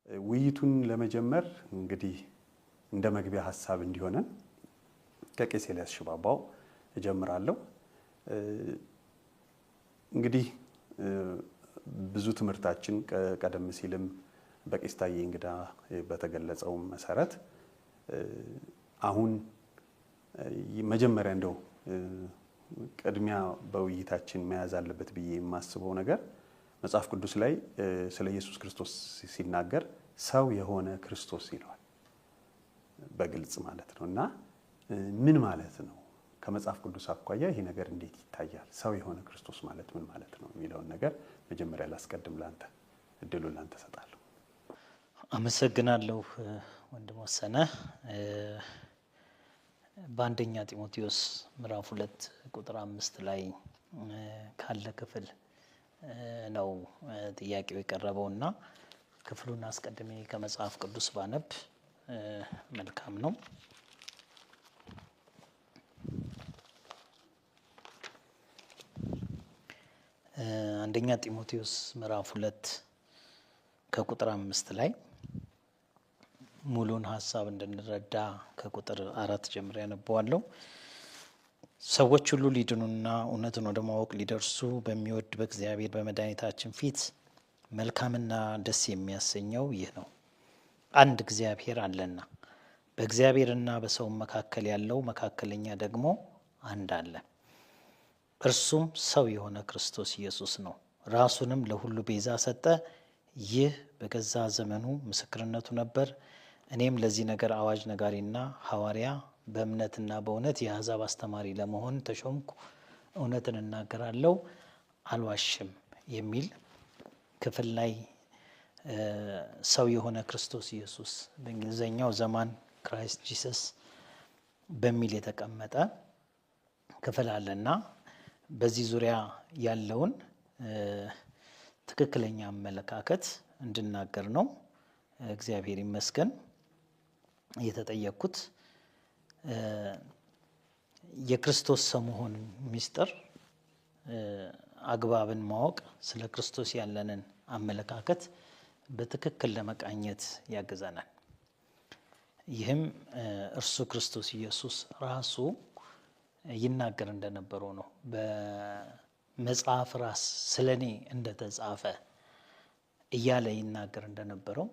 ውይይቱን ለመጀመር እንግዲህ እንደ መግቢያ ሐሳብ እንዲሆነን ከቄስ ኤልያስ ሽባባው እጀምራለሁ። እንግዲህ ብዙ ትምህርታችን ቀደም ሲልም በቄስ ታዬ እንግዳ በተገለጸው መሰረት አሁን መጀመሪያ እንደው ቅድሚያ በውይይታችን መያዝ አለበት ብዬ የማስበው ነገር መጽሐፍ ቅዱስ ላይ ስለ ኢየሱስ ክርስቶስ ሲናገር ሰው የሆነ ክርስቶስ ይለዋል በግልጽ ማለት ነውና ምን ማለት ነው? ከመጽሐፍ ቅዱስ አኳያ ይሄ ነገር እንዴት ይታያል? ሰው የሆነ ክርስቶስ ማለት ምን ማለት ነው የሚለውን ነገር መጀመሪያ ላስቀድም፣ ላንተ እድሉን ላንተ ሰጣለሁ። አመሰግናለሁ ወንድም ወሰነ። በአንደኛ ጢሞቴዎስ ምዕራፍ 2 ቁጥር 5 ላይ ካለ ክፍል ነው ጥያቄው የቀረበውና ክፍሉን አስቀድሜ ከመጽሐፍ ቅዱስ ባነብ መልካም ነው። አንደኛ ጢሞቴዎስ ምዕራፍ 2 ከቁጥር 5 ላይ ሙሉን ሐሳብ እንድንረዳ ከቁጥር 4 ጀምሬ ያነበዋለሁ። ሰዎች ሁሉ ሊድኑና እውነትን ወደ ማወቅ ሊደርሱ በሚወድ በእግዚአብሔር በመድኃኒታችን ፊት መልካምና ደስ የሚያሰኘው ይህ ነው። አንድ እግዚአብሔር አለና በእግዚአብሔርና በሰው መካከል ያለው መካከለኛ ደግሞ አንድ አለ። እርሱም ሰው የሆነ ክርስቶስ ኢየሱስ ነው። ራሱንም ለሁሉ ቤዛ ሰጠ። ይህ በገዛ ዘመኑ ምስክርነቱ ነበር። እኔም ለዚህ ነገር አዋጅ ነጋሪና ሐዋርያ በእምነትና በእውነት የአሕዛብ አስተማሪ ለመሆን ተሾምኩ። እውነትን እናገራለሁ፣ አልዋሽም የሚል ክፍል ላይ ሰው የሆነ ክርስቶስ ኢየሱስ በእንግሊዝኛው ዘማን ክራይስት ጂሰስ በሚል የተቀመጠ ክፍል አለና በዚህ ዙሪያ ያለውን ትክክለኛ አመለካከት እንድናገር ነው። እግዚአብሔር ይመስገን። የተጠየቅኩት የክርስቶስ ሰው መሆን ሚስጥር አግባብን ማወቅ ስለ ክርስቶስ ያለንን አመለካከት በትክክል ለመቃኘት ያግዘናል። ይህም እርሱ ክርስቶስ ኢየሱስ ራሱ ይናገር እንደነበረው ነው። በመጽሐፍ ራስ ስለኔ እንደተጻፈ እያለ ይናገር እንደነበረው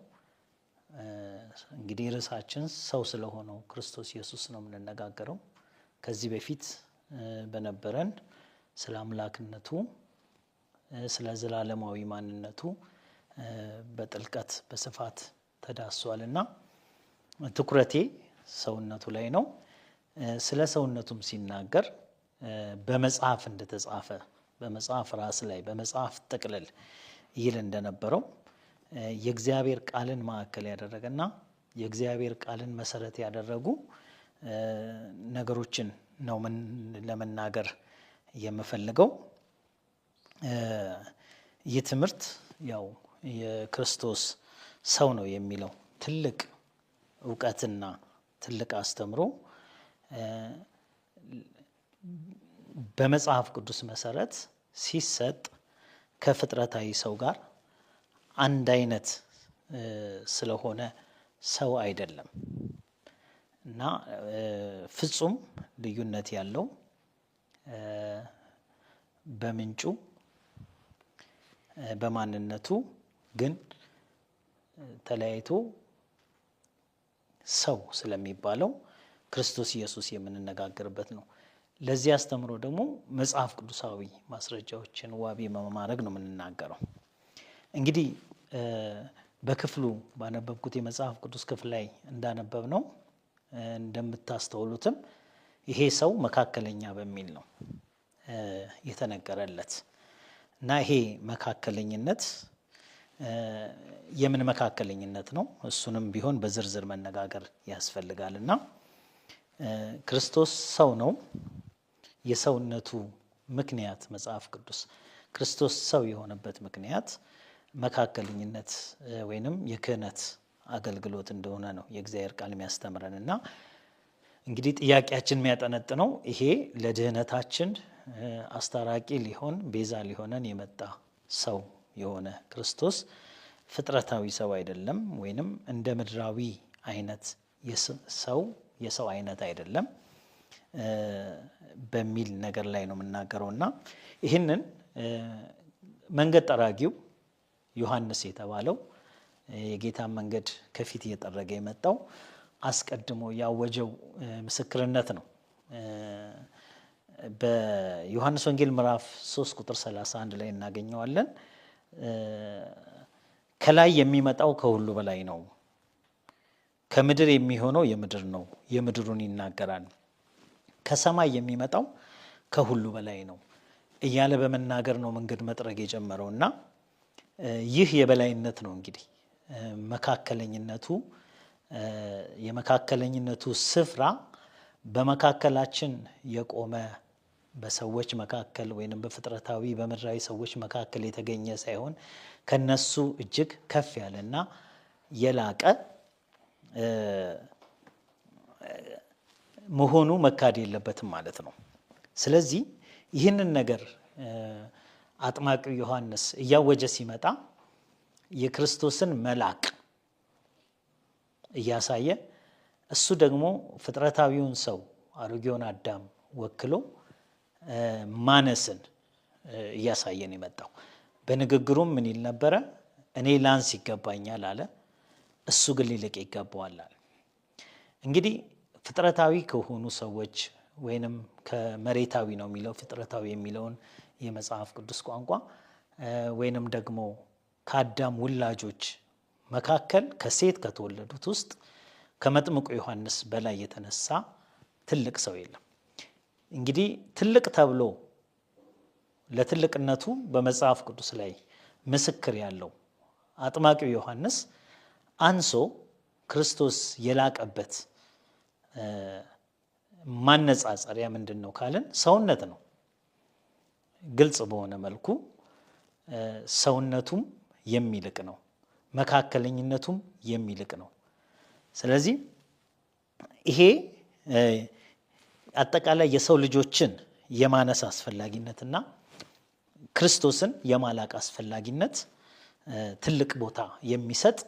እንግዲህ ርዕሳችን ሰው ስለሆነው ክርስቶስ ኢየሱስ ነው የምንነጋገረው። ከዚህ በፊት በነበረን ስለ አምላክነቱ ስለ ዘላለማዊ ማንነቱ በጥልቀት በስፋት ተዳስሷልና ትኩረቴ ሰውነቱ ላይ ነው። ስለ ሰውነቱም ሲናገር በመጽሐፍ እንደተጻፈ በመጽሐፍ ራስ ላይ በመጽሐፍ ጥቅልል ይል እንደነበረው የእግዚአብሔር ቃልን ማዕከል ያደረገና የእግዚአብሔር ቃልን መሰረት ያደረጉ ነገሮችን ነው ለመናገር የምፈልገው። ይህ ትምህርት ያው የክርስቶስ ሰው ነው የሚለው ትልቅ እውቀትና ትልቅ አስተምሮ በመጽሐፍ ቅዱስ መሰረት ሲሰጥ ከፍጥረታዊ ሰው ጋር አንድ አይነት ስለሆነ ሰው አይደለም እና ፍጹም ልዩነት ያለው በምንጩ በማንነቱ ግን ተለያይቶ ሰው ስለሚባለው ክርስቶስ ኢየሱስ የምንነጋገርበት ነው። ለዚህ አስተምሮ ደግሞ መጽሐፍ ቅዱሳዊ ማስረጃዎችን ዋቢ በማድረግ ነው የምንናገረው። እንግዲህ በክፍሉ ባነበብኩት የመጽሐፍ ቅዱስ ክፍል ላይ እንዳነበብ ነው እንደምታስተውሉትም ይሄ ሰው መካከለኛ በሚል ነው የተነገረለት እና ይሄ መካከለኝነት የምን መካከለኝነት ነው? እሱንም ቢሆን በዝርዝር መነጋገር ያስፈልጋልና ክርስቶስ ሰው ነው። የሰውነቱ ምክንያት መጽሐፍ ቅዱስ ክርስቶስ ሰው የሆነበት ምክንያት መካከለኝነት ወይንም የክህነት አገልግሎት እንደሆነ ነው የእግዚአብሔር ቃል የሚያስተምረንና እንግዲህ ጥያቄያችን የሚያጠነጥነው ይሄ ለድህነታችን አስታራቂ ሊሆን ቤዛ ሊሆነን የመጣ ሰው የሆነ ክርስቶስ ፍጥረታዊ ሰው አይደለም፣ ወይንም እንደ ምድራዊ አይነት የሰው አይነት አይደለም በሚል ነገር ላይ ነው የምናገረውና ይህንን መንገድ ጠራጊው ዮሐንስ የተባለው የጌታን መንገድ ከፊት እየጠረገ የመጣው አስቀድሞ ያወጀው ምስክርነት ነው። በዮሐንስ ወንጌል ምዕራፍ 3 ቁጥር 31 ላይ እናገኘዋለን። ከላይ የሚመጣው ከሁሉ በላይ ነው፣ ከምድር የሚሆነው የምድር ነው፣ የምድሩን ይናገራል። ከሰማይ የሚመጣው ከሁሉ በላይ ነው እያለ በመናገር ነው መንገድ መጥረግ የጀመረውና ይህ የበላይነት ነው። እንግዲህ የመካከለኝነቱ ስፍራ በመካከላችን የቆመ በሰዎች መካከል ወይንም በፍጥረታዊ በምድራዊ ሰዎች መካከል የተገኘ ሳይሆን ከነሱ እጅግ ከፍ ያለና የላቀ መሆኑ መካድ የለበትም ማለት ነው። ስለዚህ ይህንን ነገር አጥማቂው ዮሐንስ እያወጀ ሲመጣ የክርስቶስን መላቅ እያሳየ እሱ ደግሞ ፍጥረታዊውን ሰው አሮጌውን አዳም ወክሎ ማነስን እያሳየን የመጣው። በንግግሩም ምን ይል ነበረ? እኔ ላንስ ይገባኛል አለ፣ እሱ ግን ሊልቅ ይገባዋል አለ። እንግዲህ ፍጥረታዊ ከሆኑ ሰዎች ወይንም ከመሬታዊ ነው የሚለው ፍጥረታዊ የሚለውን የመጽሐፍ ቅዱስ ቋንቋ ወይንም ደግሞ ከአዳም ውላጆች መካከል ከሴት ከተወለዱት ውስጥ ከመጥምቁ ዮሐንስ በላይ የተነሳ ትልቅ ሰው የለም። እንግዲህ ትልቅ ተብሎ ለትልቅነቱ በመጽሐፍ ቅዱስ ላይ ምስክር ያለው አጥማቂው ዮሐንስ አንሶ ክርስቶስ የላቀበት ማነጻጸሪያ ምንድን ነው ካልን ሰውነት ነው። ግልጽ በሆነ መልኩ ሰውነቱም የሚልቅ ነው፣ መካከለኝነቱም የሚልቅ ነው። ስለዚህ ይሄ አጠቃላይ የሰው ልጆችን የማነስ አስፈላጊነትና ክርስቶስን የማላቅ አስፈላጊነት ትልቅ ቦታ የሚሰጥ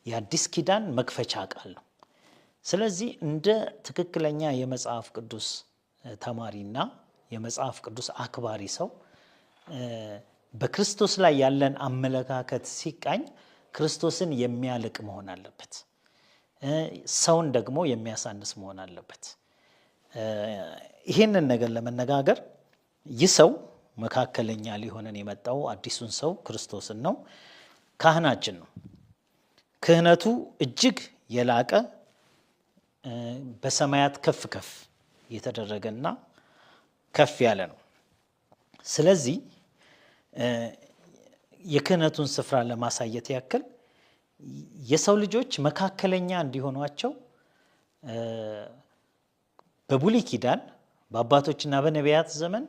የአዲስ ኪዳን መክፈቻ ቃል ነው። ስለዚህ እንደ ትክክለኛ የመጽሐፍ ቅዱስ ተማሪና የመጽሐፍ ቅዱስ አክባሪ ሰው በክርስቶስ ላይ ያለን አመለካከት ሲቃኝ ክርስቶስን የሚያልቅ መሆን አለበት፣ ሰውን ደግሞ የሚያሳንስ መሆን አለበት። ይህንን ነገር ለመነጋገር ይህ ሰው መካከለኛ ሊሆነን የመጣው አዲሱን ሰው ክርስቶስን ነው። ካህናችን ነው። ክህነቱ እጅግ የላቀ በሰማያት ከፍ ከፍ የተደረገና ከፍ ያለ ነው። ስለዚህ የክህነቱን ስፍራ ለማሳየት ያክል የሰው ልጆች መካከለኛ እንዲሆኗቸው በብሉይ ኪዳን በአባቶችና በነቢያት ዘመን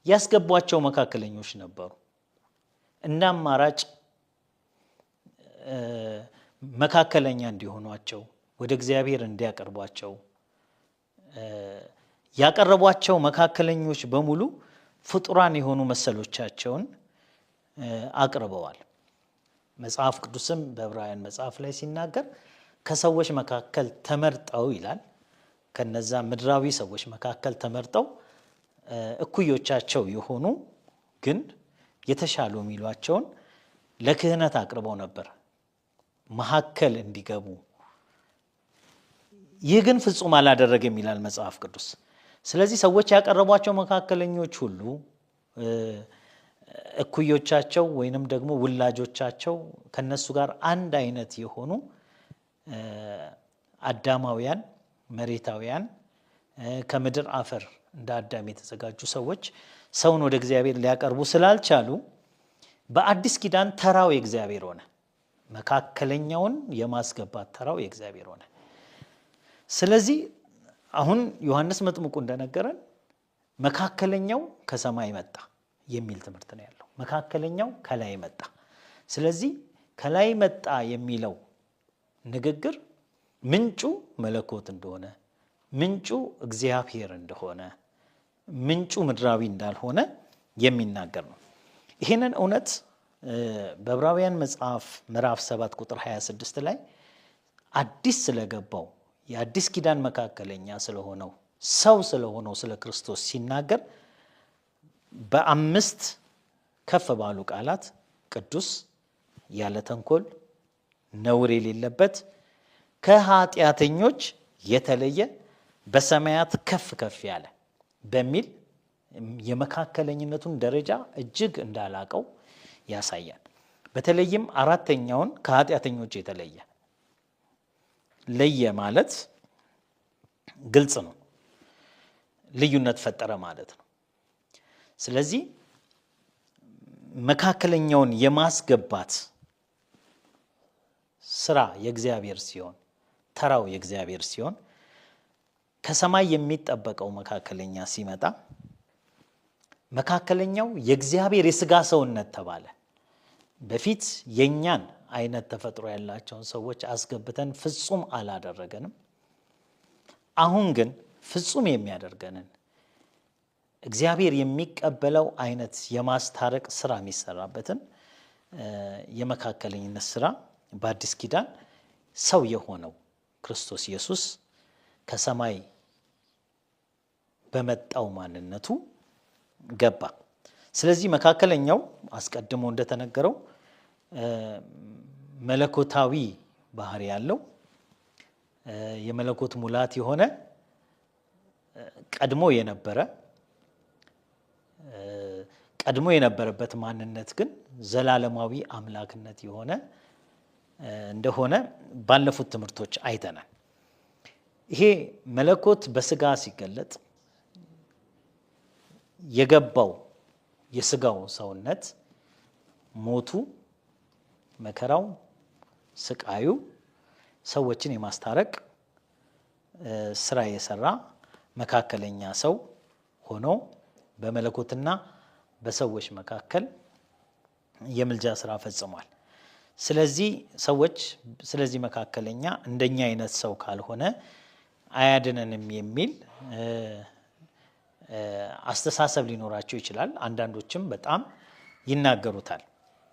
ያስገቧቸው መካከለኞች ነበሩ። እንደ አማራጭ መካከለኛ እንዲሆኗቸው ወደ እግዚአብሔር እንዲያቀርቧቸው ያቀረቧቸው መካከለኞች በሙሉ ፍጡራን የሆኑ መሰሎቻቸውን አቅርበዋል። መጽሐፍ ቅዱስም በዕብራውያን መጽሐፍ ላይ ሲናገር ከሰዎች መካከል ተመርጠው ይላል። ከነዛ ምድራዊ ሰዎች መካከል ተመርጠው እኩዮቻቸው የሆኑ ግን የተሻሉ የሚሏቸውን ለክህነት አቅርበው ነበር መካከል እንዲገቡ። ይህ ግን ፍጹም አላደረገም ይላል መጽሐፍ ቅዱስ። ስለዚህ ሰዎች ያቀረቧቸው መካከለኞች ሁሉ እኩዮቻቸው ወይንም ደግሞ ውላጆቻቸው ከነሱ ጋር አንድ አይነት የሆኑ አዳማውያን መሬታውያን ከምድር አፈር እንደ አዳም የተዘጋጁ ሰዎች ሰውን ወደ እግዚአብሔር ሊያቀርቡ ስላልቻሉ በአዲስ ኪዳን ተራው የእግዚአብሔር ሆነ። መካከለኛውን የማስገባት ተራው የእግዚአብሔር ሆነ። ስለዚህ አሁን ዮሐንስ መጥምቁ እንደነገረን መካከለኛው ከሰማይ መጣ የሚል ትምህርት ነው ያለው። መካከለኛው ከላይ መጣ። ስለዚህ ከላይ መጣ የሚለው ንግግር ምንጩ መለኮት እንደሆነ፣ ምንጩ እግዚአብሔር እንደሆነ፣ ምንጩ ምድራዊ እንዳልሆነ የሚናገር ነው። ይህንን እውነት በዕብራውያን መጽሐፍ ምዕራፍ 7 ቁጥር 26 ላይ አዲስ ስለገባው የአዲስ ኪዳን መካከለኛ ስለሆነው ሰው ስለሆነው ስለ ክርስቶስ ሲናገር በአምስት ከፍ ባሉ ቃላት ቅዱስ፣ ያለ ተንኮል፣ ነውር የሌለበት፣ ከኃጢአተኞች የተለየ፣ በሰማያት ከፍ ከፍ ያለ በሚል የመካከለኝነቱን ደረጃ እጅግ እንዳላቀው ያሳያል። በተለይም አራተኛውን ከኃጢአተኞች የተለየ ለየ ማለት ግልጽ ነው፣ ልዩነት ፈጠረ ማለት ነው። ስለዚህ መካከለኛውን የማስገባት ስራ የእግዚአብሔር ሲሆን፣ ተራው የእግዚአብሔር ሲሆን፣ ከሰማይ የሚጠበቀው መካከለኛ ሲመጣ መካከለኛው የእግዚአብሔር የሥጋ ሰውነት ተባለ። በፊት የኛን አይነት ተፈጥሮ ያላቸውን ሰዎች አስገብተን ፍጹም አላደረገንም። አሁን ግን ፍጹም የሚያደርገንን እግዚአብሔር የሚቀበለው አይነት የማስታረቅ ስራ የሚሰራበትን የመካከለኝነት ስራ በአዲስ ኪዳን ሰው የሆነው ክርስቶስ ኢየሱስ ከሰማይ በመጣው ማንነቱ ገባ። ስለዚህ መካከለኛው አስቀድሞ እንደተነገረው መለኮታዊ ባህሪ ያለው የመለኮት ሙላት የሆነ ቀድሞ የነበረበት ማንነት ግን ዘላለማዊ አምላክነት የሆነ እንደሆነ ባለፉት ትምህርቶች አይተናል። ይሄ መለኮት በስጋ ሲገለጥ የገባው የስጋው ሰውነት ሞቱ፣ መከራው፣ ስቃዩ ሰዎችን የማስታረቅ ስራ የሰራ መካከለኛ ሰው ሆኖ በመለኮትና በሰዎች መካከል የምልጃ ስራ ፈጽሟል። ስለዚህ መካከለኛ እንደኛ አይነት ሰው ካልሆነ አያድነንም የሚል አስተሳሰብ ሊኖራቸው ይችላል። አንዳንዶችም በጣም ይናገሩታል።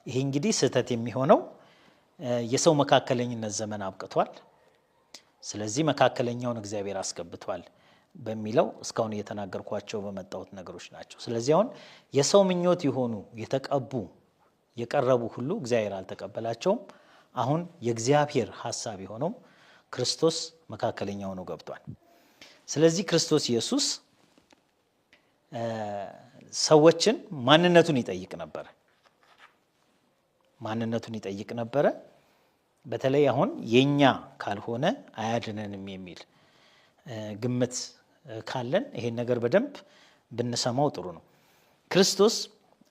ይሄ እንግዲህ ስህተት የሚሆነው የሰው መካከለኝነት ዘመን አብቅቷል፣ ስለዚህ መካከለኛውን እግዚአብሔር አስገብቷል በሚለው እስካሁን እየተናገርኳቸው በመጣሁት ነገሮች ናቸው። ስለዚህ አሁን የሰው ምኞት የሆኑ የተቀቡ የቀረቡ ሁሉ እግዚአብሔር አልተቀበላቸውም። አሁን የእግዚአብሔር ሐሳብ የሆነው ክርስቶስ መካከለኛ ሆኖ ገብቷል። ስለዚህ ክርስቶስ ኢየሱስ ሰዎችን ማንነቱን ይጠይቅ ነበረ። በተለይ አሁን የኛ ካልሆነ አያድነንም የሚል ግምት ካለን ይሄን ነገር በደንብ ብንሰማው ጥሩ ነው። ክርስቶስ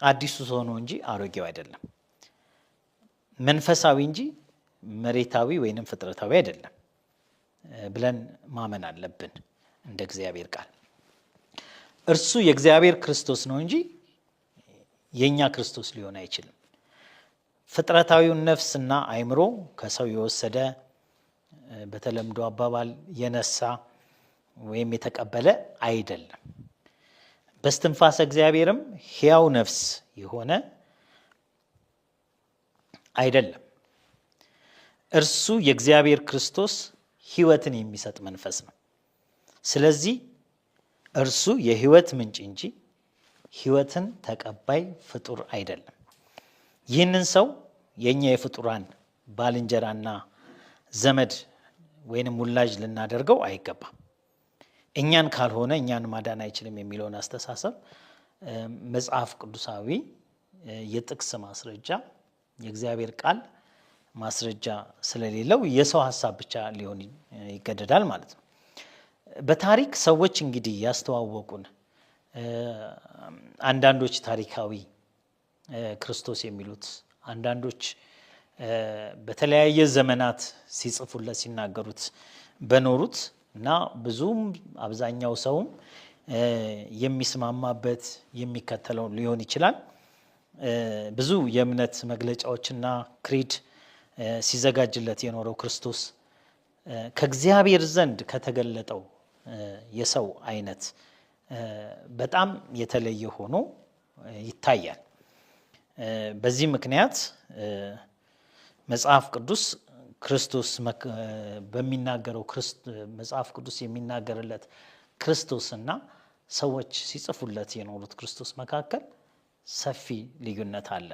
አዲሱ ሰው ነው እንጂ አሮጌው አይደለም። መንፈሳዊ እንጂ መሬታዊ ወይንም ፍጥረታዊ አይደለም ብለን ማመን አለብን። እንደ እግዚአብሔር ቃል እርሱ የእግዚአብሔር ክርስቶስ ነው እንጂ የኛ ክርስቶስ ሊሆን አይችልም። ፍጥረታዊውን ነፍስና አእምሮ ከሰው የወሰደ በተለምዶ አባባል የነሳ ወይም የተቀበለ አይደለም። በስትንፋሰ እግዚአብሔርም ሕያው ነፍስ የሆነ አይደለም። እርሱ የእግዚአብሔር ክርስቶስ ሕይወትን የሚሰጥ መንፈስ ነው። ስለዚህ እርሱ የሕይወት ምንጭ እንጂ ሕይወትን ተቀባይ ፍጡር አይደለም። ይህንን ሰው የኛ የፍጡራን ባልንጀራና ዘመድ ወይንም ውላጅ ልናደርገው አይገባም። እኛን ካልሆነ እኛን ማዳን አይችልም የሚለውን አስተሳሰብ መጽሐፍ ቅዱሳዊ የጥቅስ ማስረጃ የእግዚአብሔር ቃል ማስረጃ ስለሌለው የሰው ሐሳብ ብቻ ሊሆን ይገደዳል ማለት ነው። በታሪክ ሰዎች እንግዲህ ያስተዋወቁን አንዳንዶች ታሪካዊ ክርስቶስ የሚሉት አንዳንዶች በተለያየ ዘመናት ሲጽፉለት ሲናገሩት በኖሩት እና ብዙም አብዛኛው ሰውም የሚስማማበት የሚከተለው ሊሆን ይችላል። ብዙ የእምነት መግለጫዎችና ክሪድ ሲዘጋጅለት የኖረው ክርስቶስ ከእግዚአብሔር ዘንድ ከተገለጠው የሰው አይነት በጣም የተለየ ሆኖ ይታያል። በዚህ ምክንያት መጽሐፍ ቅዱስ ክርስቶስ በሚናገረው መጽሐፍ ቅዱስ የሚናገርለት ክርስቶስና ሰዎች ሲጽፉለት የኖሩት ክርስቶስ መካከል ሰፊ ልዩነት አለ።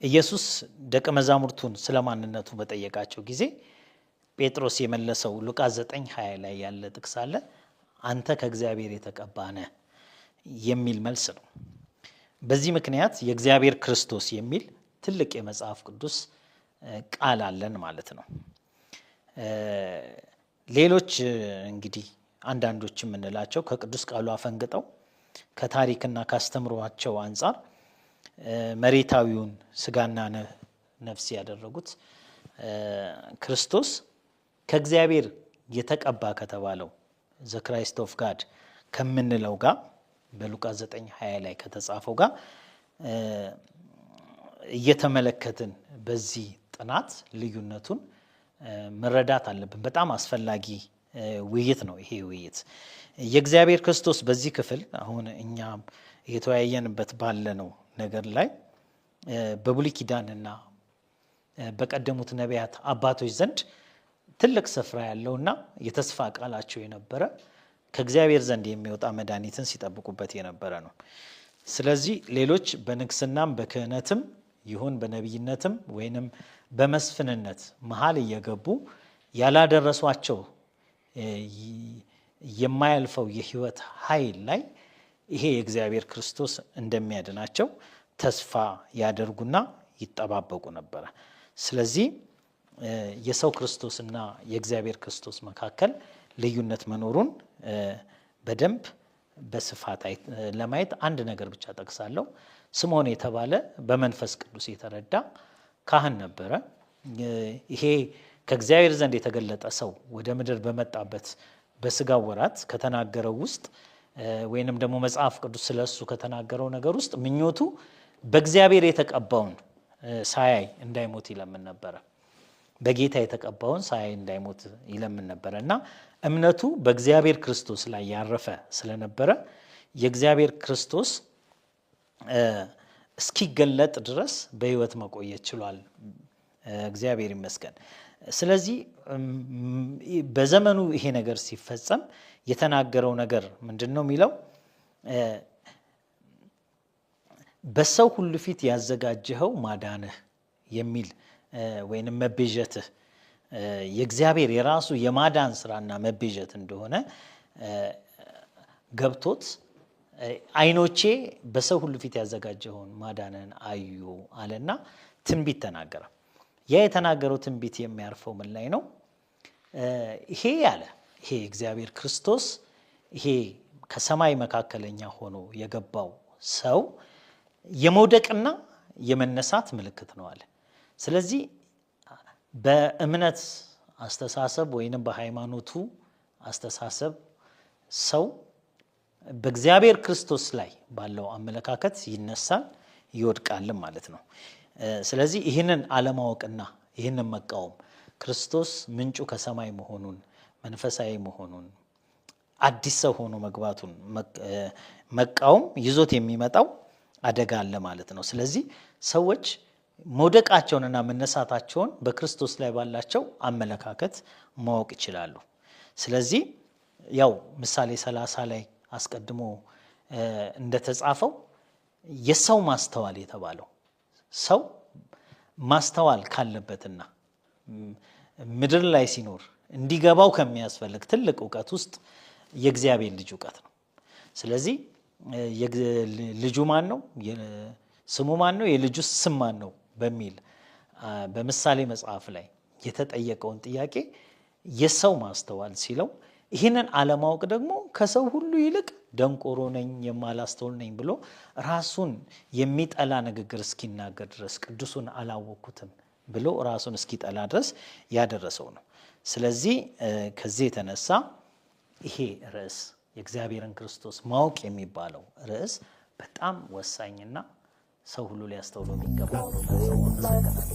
ኢየሱስ ደቀ መዛሙርቱን ስለማንነቱ በጠየቃቸው ጊዜ ጴጥሮስ የመለሰው ሉቃስ 9:20 ላይ ያለ ጥቅስ አለ። አንተ ከእግዚአብሔር የተቀባህ ነህ የሚል መልስ ነው። በዚህ ምክንያት የእግዚአብሔር ክርስቶስ የሚል ትልቅ የመጽሐፍ ቅዱስ ቃል አለን ማለት ነው። ሌሎች እንግዲህ አንዳንዶች የምንላቸው ከቅዱስ ቃሉ አፈንግጠው ከታሪክና ካስተምሯቸው አንጻር መሬታዊውን ስጋና ነፍስ ያደረጉት ክርስቶስ ከእግዚአብሔር የተቀባ ከተባለው ዘ ክራይስት ኦፍ ጋድ ከምንለው ጋር በሉቃስ 9:20 ላይ ከተጻፈው ጋር እየተመለከትን በዚህ ጥናት ልዩነቱን መረዳት አለብን። በጣም አስፈላጊ ውይይት ነው ይሄ ውይይት። የእግዚአብሔር ክርስቶስ በዚህ ክፍል አሁን እኛ እየተወያየንበት ባለነው ነገር ላይ በብሉይ ኪዳንና በቀደሙት ነቢያት አባቶች ዘንድ ትልቅ ስፍራ ያለውና የተስፋ ቃላቸው የነበረ ከእግዚአብሔር ዘንድ የሚወጣ መድኃኒትን ሲጠብቁበት የነበረ ነው። ስለዚህ ሌሎች በንግስናም በክህነትም ይሁን በነቢይነትም ወይንም በመስፍንነት መሃል እየገቡ ያላደረሷቸው የማያልፈው የህይወት ኃይል ላይ ይሄ የእግዚአብሔር ክርስቶስ እንደሚያድናቸው ተስፋ ያደርጉና ይጠባበቁ ነበር። ስለዚህ የሰው ክርስቶስና የእግዚአብሔር ክርስቶስ መካከል ልዩነት መኖሩን በደንብ በስፋት ለማየት አንድ ነገር ብቻ ጠቅሳለሁ። ስምዖን የተባለ በመንፈስ ቅዱስ የተረዳ ካህን ነበረ። ይሄ ከእግዚአብሔር ዘንድ የተገለጠ ሰው ወደ ምድር በመጣበት በስጋው ወራት ከተናገረው ውስጥ ወይንም ደግሞ መጽሐፍ ቅዱስ ስለሱ ከተናገረው ነገር ውስጥ ምኞቱ በእግዚአብሔር የተቀባውን ሳያይ እንዳይሞት ይለምን ነበረ። በጌታ የተቀባውን ሳያይ እንዳይሞት ይለምን ነበረ እና እምነቱ በእግዚአብሔር ክርስቶስ ላይ ያረፈ ስለነበረ የእግዚአብሔር ክርስቶስ እስኪገለጥ ድረስ በህይወት መቆየት ችሏል። እግዚአብሔር ይመስገን። ስለዚህ በዘመኑ ይሄ ነገር ሲፈጸም የተናገረው ነገር ምንድነው የሚለው? በሰው ሁሉ ፊት ያዘጋጀኸው ማዳንህ የሚል ወይንም መቤዠትህ የእግዚአብሔር የራሱ የማዳን ስራና መቤዠት እንደሆነ ገብቶት አይኖቼ በሰው ሁሉ ፊት ያዘጋጀውን ማዳንን አዩ አለና ትንቢት ተናገረ። ያ የተናገረው ትንቢት የሚያርፈው ምን ላይ ነው? ይሄ እግዚአብሔር ክርስቶስ ይሄ ከሰማይ መካከለኛ ሆኖ የገባው ሰው የመውደቅና የመነሳት ምልክት ነው አለ። ስለዚህ በእምነት አስተሳሰብ ወይንም በሃይማኖቱ አስተሳሰብ ሰው በእግዚአብሔር ክርስቶስ ላይ ባለው አመለካከት ይነሳል ይወድቃል ማለት ነው። ስለዚህ ይህንን አለማወቅና ይህንን መቃወም ክርስቶስ ምንጩ ከሰማይ መሆኑን መንፈሳዊ መሆኑን አዲስ ሰው ሆኖ መግባቱን መቃወም ይዞት የሚመጣው አደጋ አለ ማለት ነው። ስለዚህ ሰዎች መውደቃቸውንና መነሳታቸውን በክርስቶስ ላይ ባላቸው አመለካከት ማወቅ ይችላሉ። ስለዚህ ያው ምሳሌ 30 ላይ አስቀድሞ እንደተጻፈው የሰው ማስተዋል የተባለው ሰው ማስተዋል ካለበትና ምድር ላይ ሲኖር እንዲገባው ከሚያስፈልግ ትልቅ ዕውቀት ውስጥ የእግዚአብሔር ልጅ ዕውቀት ነው። ስለዚህ ልጁ ማን ነው? ስሙ ማን ነው? የልጁ ስም ማን ነው? በሚል በምሳሌ መጽሐፍ ላይ የተጠየቀውን ጥያቄ የሰው ማስተዋል ሲለው ይህንን አለማወቅ ደግሞ ከሰው ሁሉ ይልቅ ደንቆሮ ነኝ የማላስተውል ነኝ ብሎ ራሱን የሚጠላ ንግግር እስኪናገር ድረስ ቅዱሱን አላወቅኩትም ብሎ ራሱን እስኪጠላ ድረስ ያደረሰው ነው። ስለዚህ ከዚህ የተነሳ ይሄ ርዕስ የእግዚአብሔርን ክርስቶስ ማወቅ የሚባለው ርዕስ በጣም ወሳኝና ሰው ሁሉ ሊያስተውለው የሚገባው ነው።